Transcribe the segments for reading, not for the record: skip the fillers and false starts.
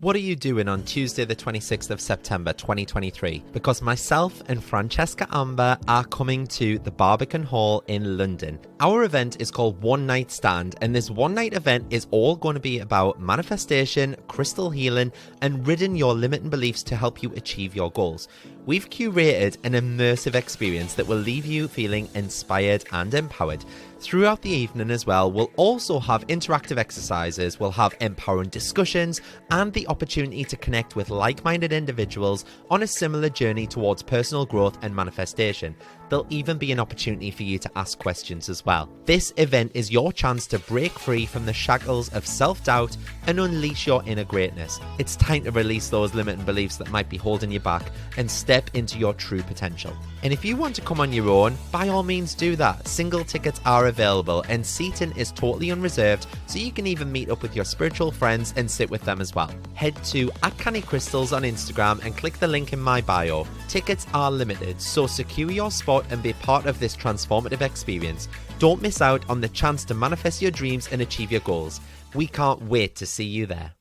What are you doing on Tuesday the 26th of September 2023? Because myself and Francesca Amber are coming to the Barbican Hall in London. Our event is called One Night Stand, and this one night event is all going to be about manifestation, crystal healing, and ridding your limiting beliefs to help you achieve your goals. We've curated an immersive experience that will leave you feeling inspired and empowered. Throughout the evening as well, we'll also have interactive exercises, we'll have empowering discussions, and the opportunity to connect with like-minded individuals on a similar journey towards personal growth and manifestation. There'll even be an opportunity for you to ask questions as well. This event is your chance to break free from the shackles of self-doubt and unleash your inner greatness. It's time to release those limiting beliefs that might be holding you back and step into your true potential. And if you want to come on your own, by all means do that. Single tickets are available and seating is totally unreserved, so you can even meet up with your spiritual friends and sit with them as well. Head to @CannyCrystals on Instagram and click the link in my bio. Tickets are limited, so secure your spot and be part of this transformative experience. Don't miss out on the chance to manifest your dreams and achieve your goals. We can't wait to see you there.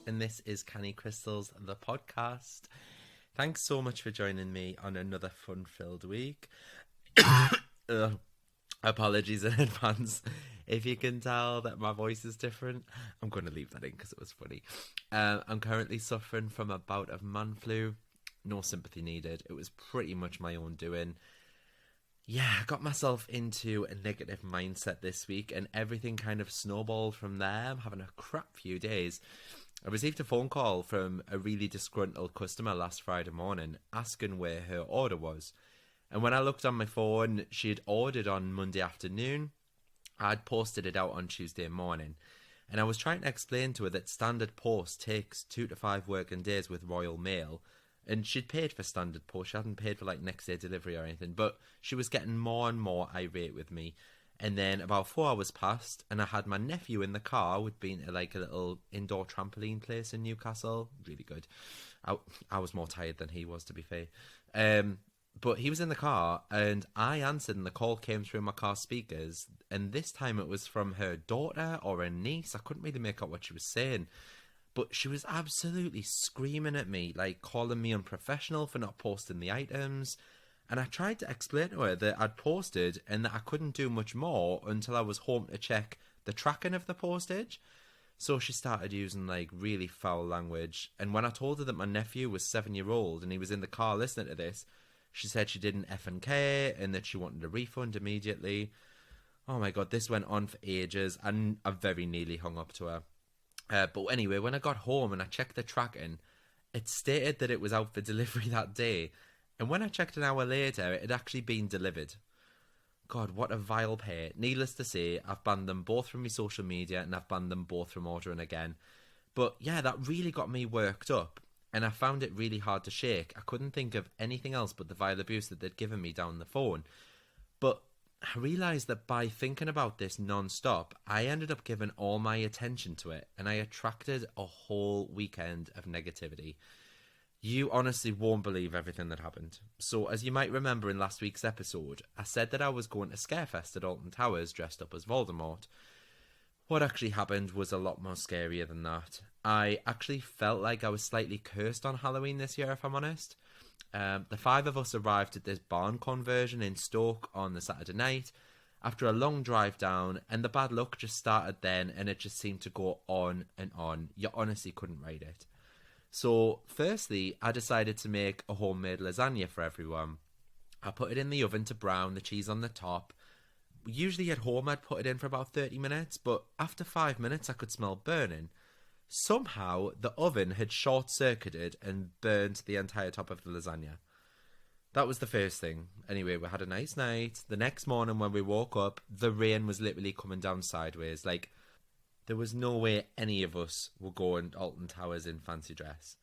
And this is Canny Crystals, the podcast. Thanks so much for joining me on another fun-filled week. Apologies in advance if you can tell that my voice is different. I'm going to leave that in because it was funny. I'm currently suffering from a bout of man flu. No sympathy needed. It was pretty much my own doing. Yeah, I got myself into a negative mindset this week and everything kind of snowballed from there. I'm having a crap few days. I received a phone call from a really disgruntled customer last Friday morning asking where her order was. And when I looked on my phone, she had ordered on Monday afternoon. I'd posted it out on Tuesday morning. And I was trying to explain to her that standard post takes 2 to 5 working days with Royal Mail. And she'd paid for standard post. She hadn't paid for like next day delivery or anything. But she was getting more and more irate with me. And then about 4 hours passed, and I had my nephew in the car. We'd been to like a little indoor trampoline place in Newcastle. Really good. I was more tired than he was, to be fair. But he was in the car, and I answered, and the call came through my car speakers. And this time it was from her daughter or her niece. I couldn't really make out what she was saying. But she was absolutely screaming at me, like calling me unprofessional for not posting the items. And I tried to explain to her that I'd posted and that I couldn't do much more until I was home to check the tracking of the postage. So she started using like really foul language. And when I told her that my nephew was 7-year-old and he was in the car listening to this, she said she didn't effing care and that she wanted a refund immediately. Oh my God, this went on for ages and I very nearly hung up to her. But anyway, when I got home and I checked the tracking, it stated that it was out for delivery that day. And when I checked an hour later, it had actually been delivered. God, what a vile pair. Needless to say, I've banned them both from my social media and I've banned them both from ordering again. But yeah, that really got me worked up. And I found it really hard to shake. I couldn't think of anything else but the vile abuse that they'd given me down the phone. But I realised that by thinking about this non-stop, I ended up giving all my attention to it. And I attracted a whole weekend of negativity. You honestly won't believe everything that happened. So, as you might remember in last week's episode, I said that I was going to Scarefest at Alton Towers dressed up as Voldemort. What actually happened was a lot more scarier than that. I actually felt like I was slightly cursed on Halloween this year, if I'm honest. The 5 of us arrived at this barn conversion in Stoke on the Saturday night after a long drive down, and the bad luck just started then, and it just seemed to go on and on. You honestly couldn't write it. So, firstly, I decided to make a homemade lasagna for everyone. I put it in the oven to brown, the cheese on the top. Usually at home I'd put it in for about 30 minutes, but after 5 minutes I could smell burning. Somehow, the oven had short-circuited and burned the entire top of the lasagna. That was the first thing. Anyway, we had a nice night. The next morning when we woke up, the rain was literally coming down sideways. Like, there was no way any of us were going to Alton Towers in fancy dress.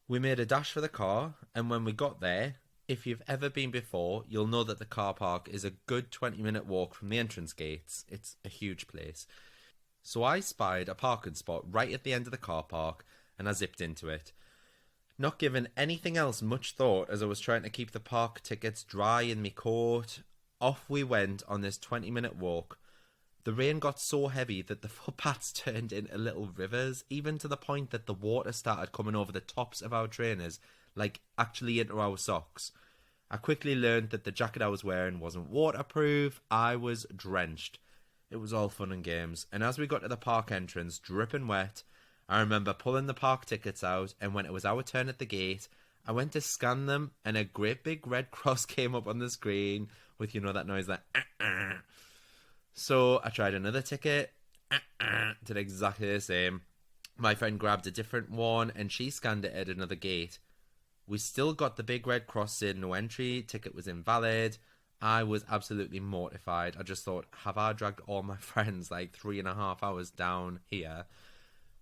We made a dash for the car, and when we got there, If you've ever been before, you'll know that the car park is a good 20-minute walk from the entrance gates. It's a huge place. So I spied a parking spot right at the end of the car park and I zipped into it. Not giving anything else much thought as I was trying to keep the park tickets dry in me coat. Off we went on this 20-minute walk. The rain got so heavy that the footpaths turned into little rivers, even to the point that the water started coming over the tops of our trainers, like actually into our socks. I quickly learned that the jacket I was wearing wasn't waterproof. I was drenched. It was all fun and games, and as we got to the park entrance, dripping wet, I remember pulling the park tickets out, and when it was our turn at the gate, I went to scan them, and a great big red cross came up on the screen with, you know, that noise, that So I tried another ticket, did exactly the same. My friend grabbed a different one and she scanned it at another gate. We still got the big red cross saying no entry, ticket was invalid. I was absolutely mortified. I just thought, have I dragged all my friends like 3.5 hours down here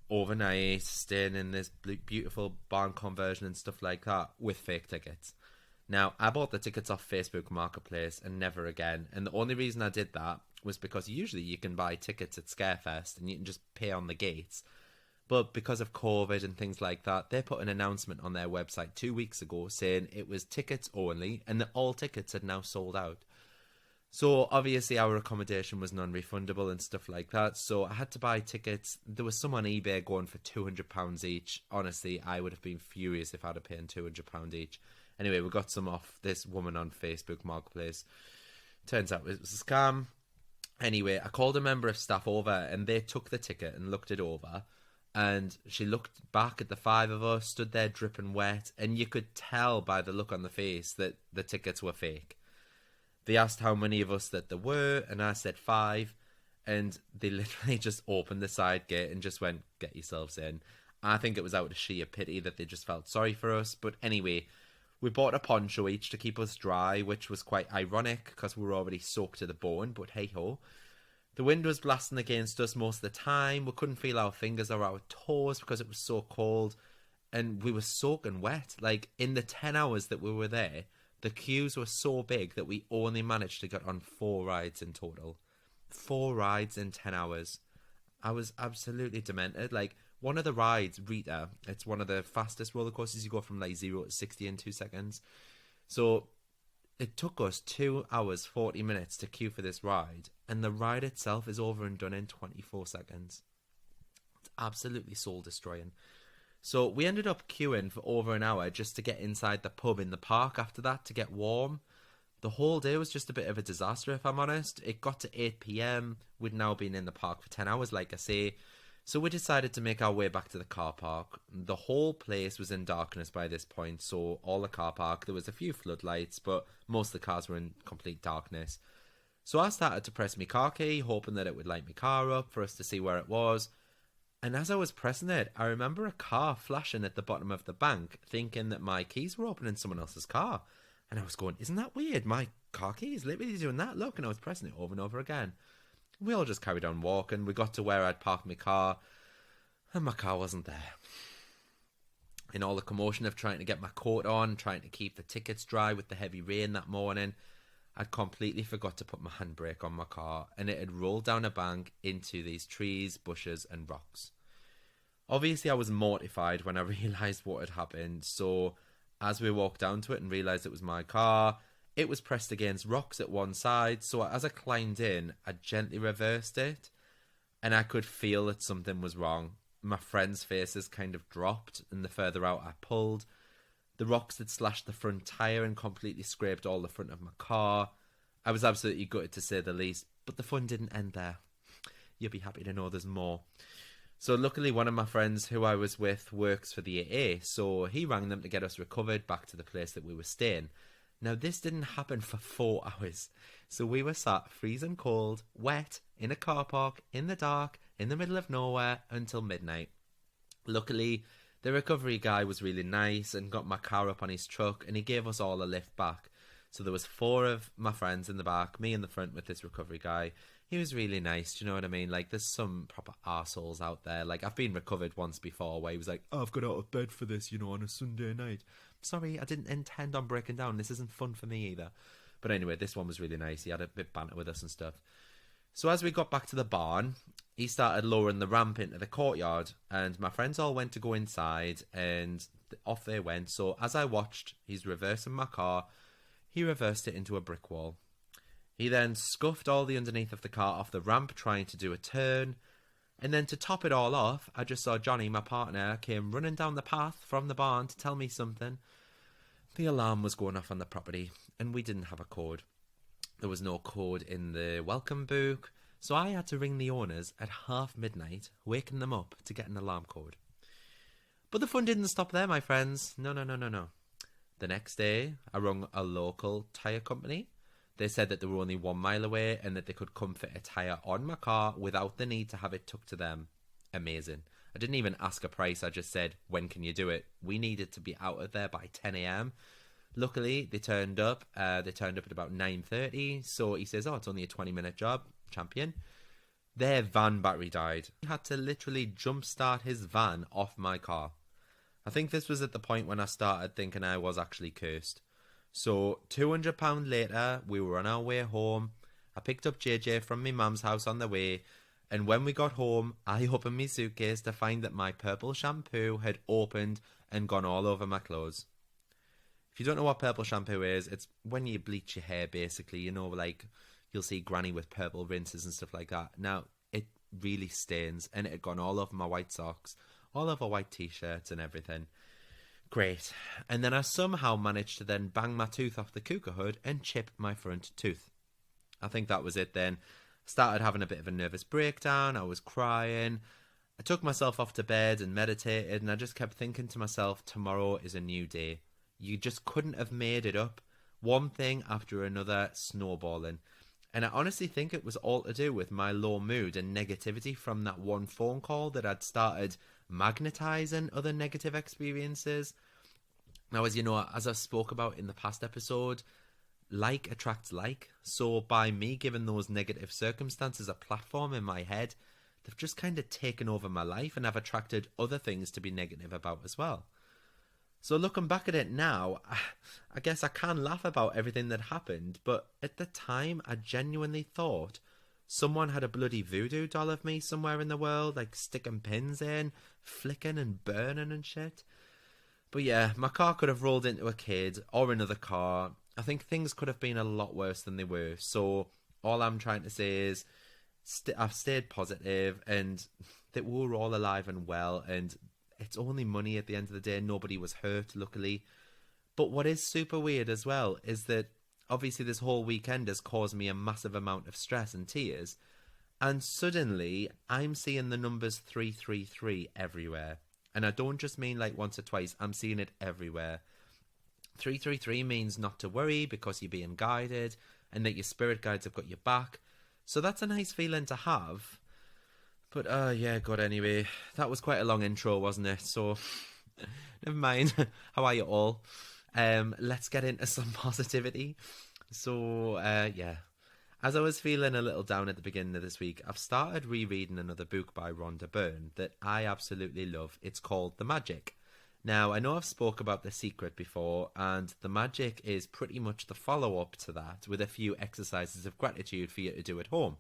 overnight, staying in this beautiful barn conversion and stuff like that with fake tickets? Now, I bought the tickets off Facebook Marketplace and never again. And the only reason I did that was because usually you can buy tickets at Scarefest and you can just pay on the gates. But because of COVID and things like that, they put an announcement on their website 2 weeks ago saying it was tickets only and that all tickets had now sold out. So obviously our accommodation was non-refundable and stuff like that. So I had to buy tickets. There was some on eBay going for £200 each. Honestly, I would have been furious if I'd have paid £200 each. Anyway, we got some off this woman on Facebook Marketplace. Turns out it was a scam. Anyway, I called a member of staff over and they took the ticket and looked it over. And she looked back at the five of us, stood there dripping wet, and you could tell by the look on the face that the tickets were fake. They asked how many of us that there were, and I said 5. And they literally just opened the side gate and just went, get yourselves in. I think it was out of sheer pity that they just felt sorry for us. But anyway, we bought a poncho each to keep us dry, which was quite ironic because we were already soaked to the bone, but hey-ho. The wind was blasting against us most of the time. We couldn't feel our fingers or our toes because it was so cold, and we were soaking wet. Like, in the 10 hours that we were there, the queues were so big that we only managed to get on 4 rides in total. 4 rides in 10 hours. I was absolutely demented. Like, one of the rides, Rita, it's one of the fastest roller coasters. You go from like 0 to 60 in 2 seconds. So it took us 2 hours, 40 minutes to queue for this ride. And the ride itself is over and done in 24 seconds. It's absolutely soul destroying. So we ended up queuing for over an hour just to get inside the pub in the park after that to get warm. The whole day was just a bit of a disaster, if I'm honest. It got to 8 p.m. We'd now been in the park for 10 hours, like I say. So we decided to make our way back to the car park. The whole place was in darkness by this point, so all the car park, there was a few floodlights, but most of the cars were in complete darkness. So I started to press my car key, hoping that it would light my car up for us to see where it was. And as I was pressing it, I remember a car flashing at the bottom of the bank, thinking that my keys were opening someone else's car. And I was going, isn't that weird? My car key is literally doing that. Look, and I was pressing it over and over again. We all just carried on walking. We got to where I'd parked my car, and my car wasn't there. In all the commotion of trying to get my coat on, trying to keep the tickets dry with the heavy rain that morning, I'd completely forgot to put my handbrake on my car, and it had rolled down a bank into these trees, bushes, and rocks. Obviously, I was mortified when I realised what had happened, so as we walked down to it and realised it was my car, it was pressed against rocks at one side, so as I climbed in, I gently reversed it, and I could feel that something was wrong. My friends' faces kind of dropped, and the further out I pulled, the rocks had slashed the front tyre and completely scraped all the front of my car. I was absolutely gutted, to say the least, but the fun didn't end there. You'll be happy to know there's more. So luckily one of my friends who I was with works for the AA, so he rang them to get us recovered back to the place that we were staying. Now, this didn't happen for 4 hours. So we were sat freezing cold, wet, in a car park, in the dark, in the middle of nowhere, until midnight. Luckily, the recovery guy was really nice and got my car up on his truck, and he gave us all a lift back. So there was 4 of my friends in the back, me in the front with this recovery guy. He was really nice, do you know what I mean? Like, there's some proper arseholes out there. Like, I've been recovered once before where he was like, oh, I've got out of bed for this, you know, on a Sunday night. sorry, I didn't intend on breaking down. This isn't fun for me either. But anyway, this one was really nice. He had a bit of banter with us and stuff. So as we got back to the barn, he started lowering the ramp into the courtyard, and my friends all went to go inside, and off they went. So as I watched, he's reversing my car. He reversed it into a brick wall. He then scuffed all the underneath of the car off the ramp, trying to do a turn. And then to top it all off, I just saw Johnny, my partner, came running down the path from the barn to tell me something. The alarm was going off on the property, and we didn't have a code. There was no code in the welcome book, so I had to ring the owners at midnight, waking them up to get an alarm code. But the fun didn't stop there, my friends. No. The next day, I rung a local tyre company. They said that they were only 1 mile away and that they could come fit a tyre on my car without the need to have it took to them. Amazing. I didn't even ask a price. I just said, when can you do it? We needed to be out of there by 10 a.m. Luckily, they turned up. They turned up at about 9:30. So he says, it's only a 20-minute job. Champion. Their van battery died. He had to literally jumpstart his van off my car. I think this was at the point when I started thinking I was actually cursed. So £200 later, we were on our way home. I picked up JJ from my mum's house on the way. And when we got home, I opened my suitcase to find that my purple shampoo had opened and gone all over my clothes. If you don't know what purple shampoo is, it's when you bleach your hair, basically. You know, like, you'll see Granny with purple rinses and stuff like that. Now, it really stains, and it had gone all over my white socks, all over white t-shirts and everything. Great. And then I somehow managed to then bang my tooth off the cooker hood and chip my front tooth. I think that was it then. Started having a bit of a nervous breakdown. I was crying. I took myself off to bed and meditated, and I just kept thinking to myself, tomorrow is a new day. You just couldn't have made it up. One thing after another, snowballing. And I honestly think it was all to do with my low mood and negativity from that one phone call that I'd started magnetizing other negative experiences. Now, as you know, as I spoke about in the past episode, like attracts like. So by me giving those negative circumstances a platform in my head, they've just kind of taken over my life, and I've attracted other things to be negative about as well. So looking back at it now, I guess I can laugh about everything that happened, but at the time I genuinely thought someone had a bloody voodoo doll of me somewhere in the world, like sticking pins in, flicking and burning and shit. But yeah, my car could have rolled into a kid or another car. I think things could have been a lot worse than they were. So all I'm trying to say is I've stayed positive, and that we were all alive and well, and it's only money at the end of the day. Nobody was hurt, luckily. But what is super weird as well is that obviously this whole weekend has caused me a massive amount of stress and tears. And suddenly I'm seeing the numbers 333 everywhere. And I don't just mean like once or twice. I'm seeing it everywhere. 333 means not to worry because you're being guided and that your spirit guides have got your back. So that's a nice feeling to have. But, yeah, God, anyway, that was quite a long intro, wasn't it? So, never mind. How are you all? Let's get into some positivity. So, yeah, as I was feeling a little down at the beginning of this week, I've started rereading another book by Rhonda Byrne that I absolutely love. It's called The Magic. Now, I know I've spoke about The Secret before, and The Magic is pretty much the follow-up to that, with a few exercises of gratitude for you to do at home.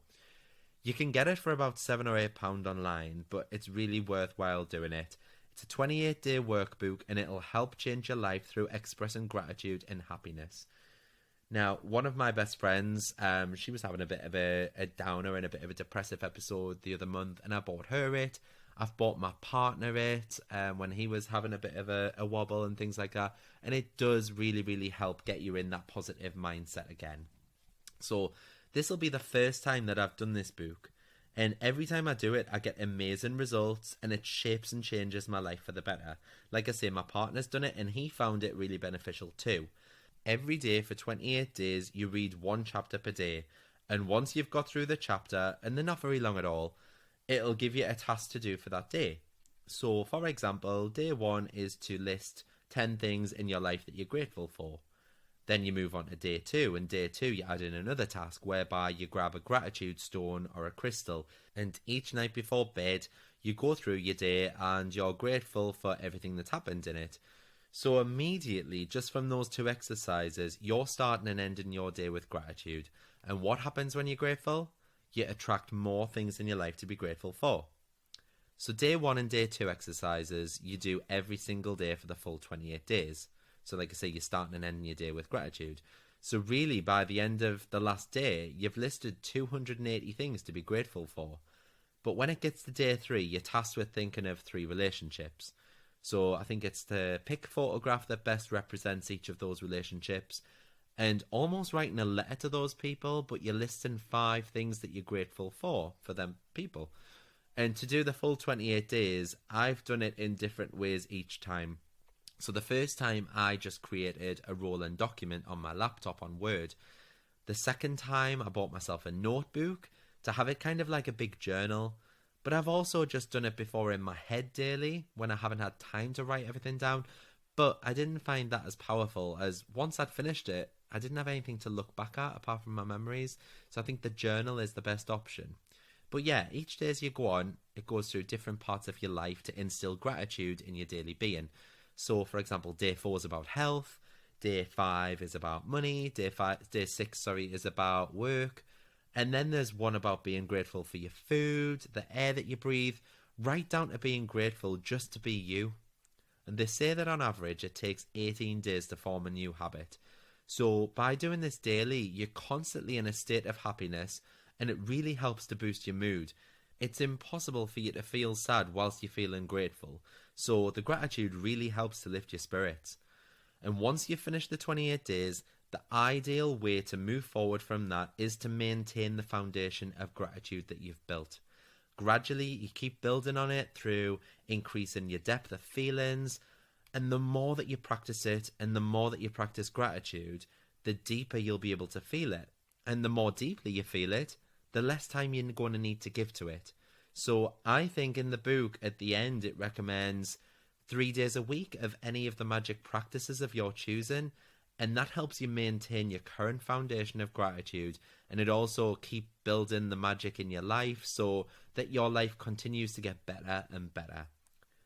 You can get it for about £7 or £8 online, but it's really worthwhile doing it. It's a 28-day workbook, and it'll help change your life through expressing gratitude and happiness. Now, one of my best friends, she was having a bit of a downer and a bit of a depressive episode the other month, and I bought her it. I've bought my partner it when he was having a bit of a wobble and things like that. And it does really, really help get you in that positive mindset again. So this will be the first time that I've done this book. And every time I do it, I get amazing results, and it shapes and changes my life for the better. Like I say, my partner's done it, and he found it really beneficial too. Every day for 28 days, you read one chapter per day. And once you've got through the chapter, and they're not very long at all, it'll give you a task to do for that day. So, for example, day 1 is to list 10 things in your life that you're grateful for. Then you move on to day 2, and day 2 you add in another task whereby you grab a gratitude stone or a crystal, and each night before bed you go through your day and you're grateful for everything that's happened in it. So immediately, just from those two exercises, you're starting and ending your day with gratitude. And what happens when you're grateful? You attract more things in your life to be grateful for. So day 1 and day 2 exercises, you do every single day for the full 28 days. So like I say, you're starting and ending your day with gratitude. So really, by the end of the last day, you've listed 280 things to be grateful for. But when it gets to day 3, you're tasked with thinking of 3 relationships. So I think it's to pick a photograph that best represents each of those relationships and almost writing a letter to those people, but you're listing 5 things that you're grateful for them people. And to do the full 28 days, I've done it in different ways each time. So the first time I just created a rolling document on my laptop on Word. The second time I bought myself a notebook to have it kind of like a big journal. But I've also just done it before in my head daily when I haven't had time to write everything down. But I didn't find that as powerful, as once I'd finished it, I didn't have anything to look back at apart from my memories. So I think the journal is the best option. But yeah, each day as you go on, it goes through different parts of your life to instill gratitude in your daily being. So for example, day 4 is about health, day 5 is about money, day 6 is about work. And then there's one about being grateful for your food, the air that you breathe, right down to being grateful just to be you. And they say that on average it takes 18 days to form a new habit. So by doing this daily, you're constantly in a state of happiness, and it really helps to boost your mood. It's impossible for you to feel sad whilst you're feeling grateful. So the gratitude really helps to lift your spirits. And once you've finished the 28 days, the ideal way to move forward from that is to maintain the foundation of gratitude that you've built. Gradually, you keep building on it through increasing your depth of feelings. And the more that you practice it and the more that you practice gratitude, the deeper you'll be able to feel it. And the more deeply you feel it, the less time you're going to need to give to it. So I think in the book, at the end, it recommends 3 days a week of any of the magic practices of your choosing. And that helps you maintain your current foundation of gratitude. And it also keeps building the magic in your life so that your life continues to get better and better.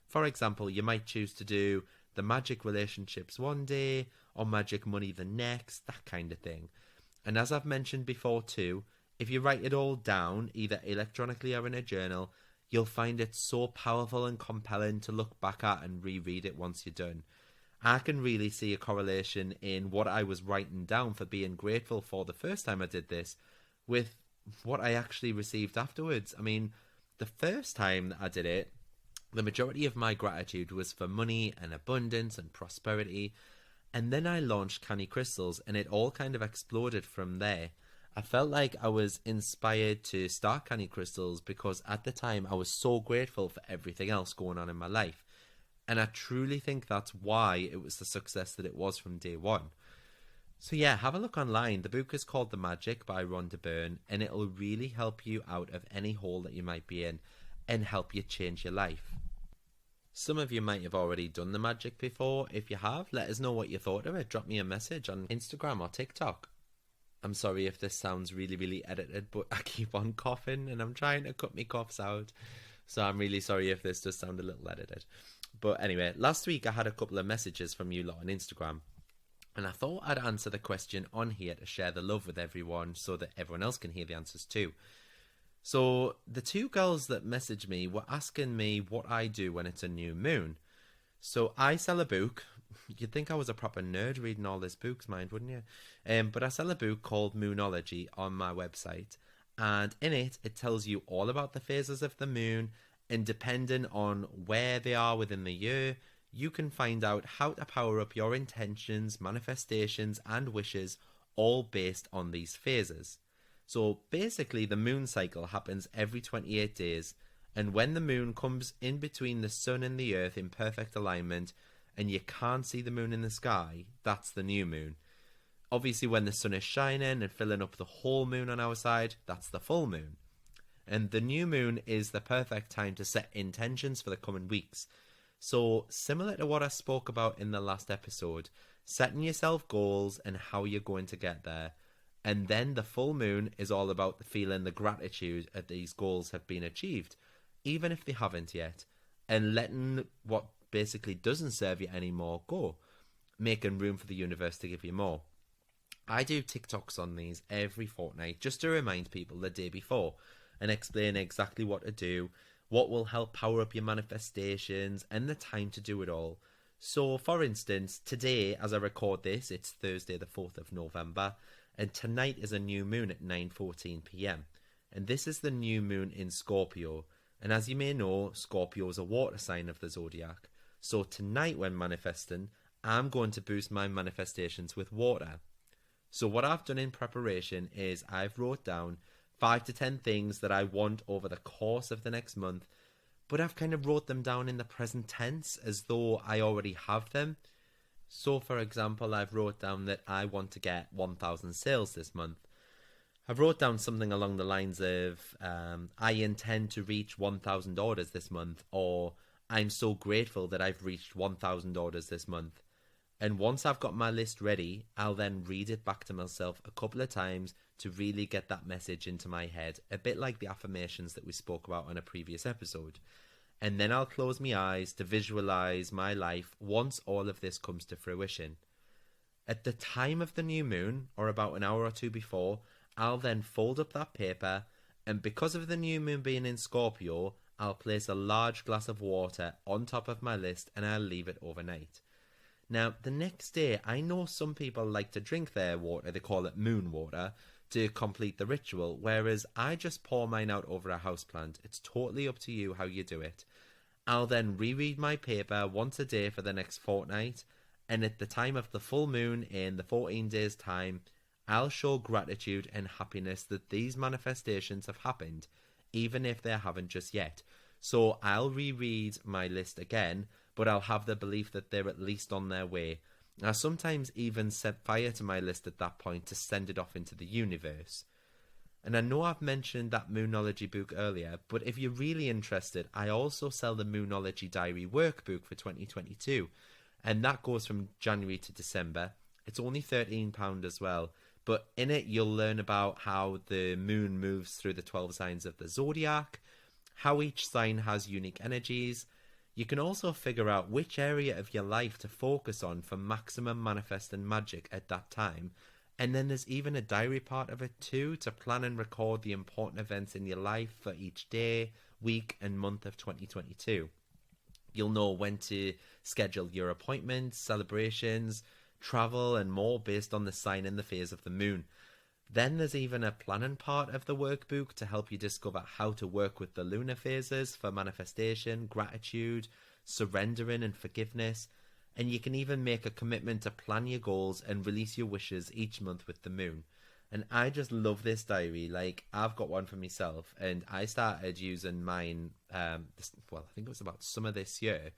For example, you might choose to do the magic relationships one day or magic money the next, that kind of thing. And as I've mentioned before too, if you write it all down, either electronically or in a journal, you'll find it so powerful and compelling to look back at and reread it once you're done. I can really see a correlation in what I was writing down for being grateful for the first time I did this with what I actually received afterwards. I mean, the first time that I did it, the majority of my gratitude was for money and abundance and prosperity. And then I launched Canny Crystals and it all kind of exploded from there. I felt like I was inspired to start Canny Crystals because at the time I was so grateful for everything else going on in my life. And I truly think that's why it was the success that it was from day 1. So yeah, have a look online. The book is called The Magic by Rhonda Byrne, and it'll really help you out of any hole that you might be in and help you change your life. Some of you might have already done the magic before. If you have, let us know what you thought of it. Drop me a message on Instagram or TikTok. I'm sorry if this sounds really, really edited, but I keep on coughing and I'm trying to cut my coughs out. So I'm really sorry if this does sound a little edited. But anyway, last week I had a couple of messages from you lot on Instagram. And I thought I'd answer the question on here to share the love with everyone so that everyone else can hear the answers too. So the 2 girls that messaged me were asking me what I do when it's a new moon. So I sell a book. You'd think I was a proper nerd reading all this books, mind, wouldn't you? But I sell a book called Moonology on my website. And in it, it tells you all about the phases of the moon. And depending on where they are within the year, you can find out how to power up your intentions, manifestations, and wishes, all based on these phases. So basically, the moon cycle happens every 28 days. And when the moon comes in between the sun and the earth in perfect alignment, and you can't see the moon in the sky, that's the new moon. Obviously, when the sun is shining and filling up the whole moon on our side, that's the full moon. And the new moon is the perfect time to set intentions for the coming weeks. So similar to what I spoke about in the last episode, setting yourself goals and how you're going to get there. And then the full moon is all about feeling the gratitude that these goals have been achieved, even if they haven't yet, and letting what basically doesn't serve you anymore, go. Making room for the universe to give you more. I do TikToks on these every fortnight just to remind people the day before and explain exactly what to do, what will help power up your manifestations, and the time to do it all. So, for instance, today, as I record this, it's Thursday the 4th of November, and tonight is a new moon at 9:14 p.m. And this is the new moon in Scorpio. And as you may know, Scorpio is a water sign of the zodiac. So tonight when manifesting, I'm going to boost my manifestations with water. So what I've done in preparation is I've wrote down 5 to 10 things that I want over the course of the next month, but I've kind of wrote them down in the present tense as though I already have them. So for example, I've wrote down that I want to get 1,000 sales this month. I've wrote down something along the lines of, I intend to reach 1,000 orders this month, or I'm so grateful that I've reached 1,000 orders this month. And once I've got my list ready, I'll then read it back to myself a couple of times to really get that message into my head, a bit like the affirmations that we spoke about on a previous episode. And then I'll close my eyes to visualize my life once all of this comes to fruition. At the time of the new moon, or about an hour or two before, I'll then fold up that paper, and because of the new moon being in Scorpio, I'll place a large glass of water on top of my list and I'll leave it overnight. Now, the next day, I know some people like to drink their water, they call it moon water, to complete the ritual, whereas I just pour mine out over a houseplant. It's totally up to you how you do it. I'll then reread my paper once a day for the next fortnight, and at the time of the full moon in the 14 days' time, I'll show gratitude and happiness that these manifestations have happened, even if they haven't just yet. So I'll reread my list again, but I'll have the belief that they're at least on their way. I sometimes even set fire to my list at that point to send it off into the universe. And I know I've mentioned that Moonology book earlier, but if you're really interested, I also sell the Moonology Diary Workbook for 2022, and that goes from January to December. It's only £13 as well, but in it you'll learn about how the moon moves through the 12 signs of the zodiac, how each sign has unique energies. You can also figure out which area of your life to focus on for maximum manifesting magic at that time. And then there's even a diary part of it too, to plan and record the important events in your life for each day, week and month of 2022. You'll know when to schedule your appointments, celebrations, travel and more based on the sign and the phase of the moon. Then there's even a planning part of the workbook to help you discover how to work with the lunar phases for manifestation, gratitude, surrendering and forgiveness. And you can even make a commitment to plan your goals and release your wishes each month with the moon. And I just love this diary. Like, I've got one for myself, and I started using mine, I think it was about summer this year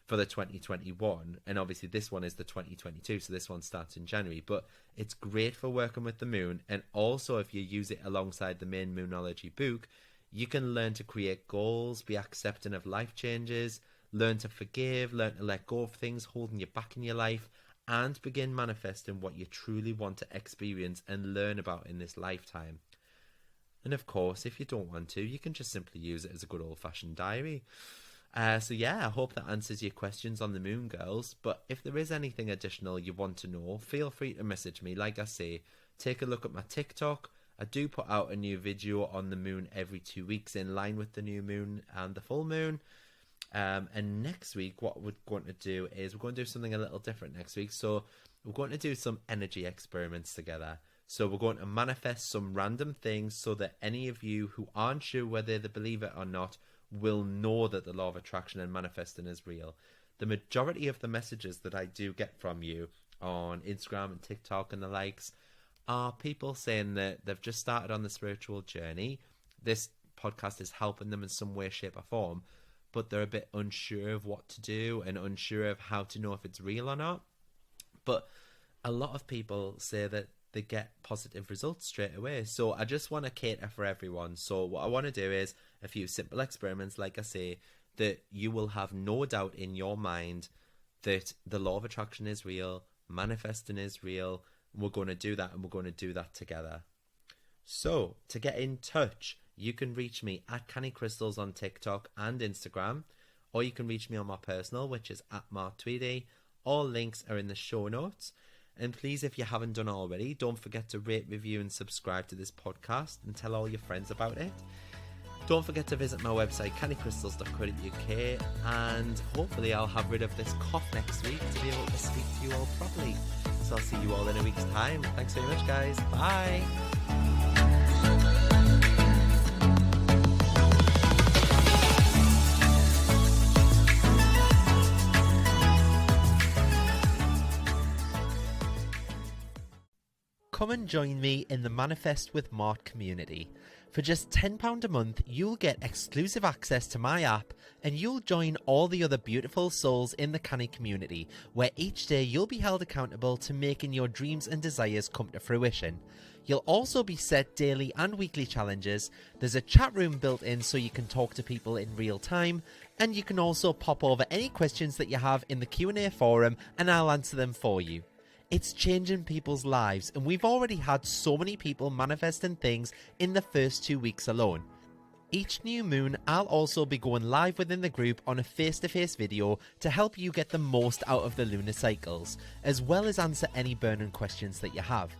for the 2021. And obviously this one is the 2022, so this one starts in January. But it's great for working with the moon. And also, if you use it alongside the main Moonology book, you can learn to create goals, be accepting of life changes, learn to forgive, learn to let go of things holding you back in your life, and begin manifesting what you truly want to experience and learn about in this lifetime. And of course, if you don't want to, you can just simply use it as a good old-fashioned diary. So yeah, I hope that answers your questions on the moon, girls. But if there is anything additional you want to know, feel free to message me. Like I say, take a look at my TikTok. I do put out a new video on the moon every 2 weeks in line with the new moon and the full moon. And next week, what we're going to do is we're going to do something a little different next week. So we're going to do some energy experiments together. So we're going to manifest some random things so that any of you who aren't sure whether they believe it or not will know that the law of attraction and manifesting is real. The majority of the messages that I do get from you on Instagram and TikTok and the likes are people saying that they've just started on the spiritual journey. This podcast is helping them in some way, shape or form, but they're a bit unsure of what to do and unsure of how to know if it's real or not. But a lot of people say that they get positive results straight away. So I just want to cater for everyone. So what I want to do is a few simple experiments, like I say, that you will have no doubt in your mind that the law of attraction is real, manifesting is real. We're going to do that, and we're going to do that together. So to get in touch, you can reach me at Canny Crystals on TikTok and Instagram, or you can reach me on my personal, which is at Mark Tweedy. All links are in the show notes. And please, if you haven't done already, don't forget to rate, review and subscribe to this podcast and tell all your friends about it. Don't forget to visit my website, candycrystals.co.uk, and hopefully I'll have rid of this cough next week to be able to speak to you all properly. So I'll see you all in a week's time. Thanks very much, guys. Bye. Come and join me in the Manifest with Mart community. For just £10 a month, you'll get exclusive access to my app and you'll join all the other beautiful souls in the Canny community, where each day you'll be held accountable to making your dreams and desires come to fruition. You'll also be set daily and weekly challenges. There's a chat room built in so you can talk to people in real time, and you can also pop over any questions that you have in the Q&A forum and I'll answer them for you. It's changing people's lives, and we've already had so many people manifesting things in the first 2 weeks alone. Each new moon, I'll also be going live within the group on a face-to-face video to help you get the most out of the lunar cycles, as well as answer any burning questions that you have.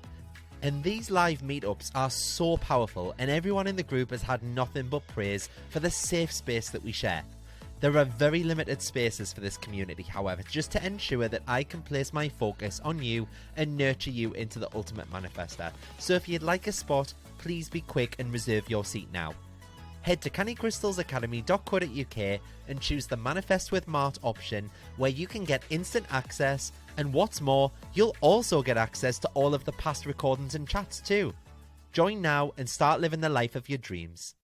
And these live meetups are so powerful, and everyone in the group has had nothing but praise for the safe space that we share. There are very limited spaces for this community, however, just to ensure that I can place my focus on you and nurture you into the ultimate manifester. So if you'd like a spot, please be quick and reserve your seat now. Head to cannycrystalsacademy.co.uk and choose the Manifest with Mart option, where you can get instant access, and what's more, you'll also get access to all of the past recordings and chats too. Join now and start living the life of your dreams.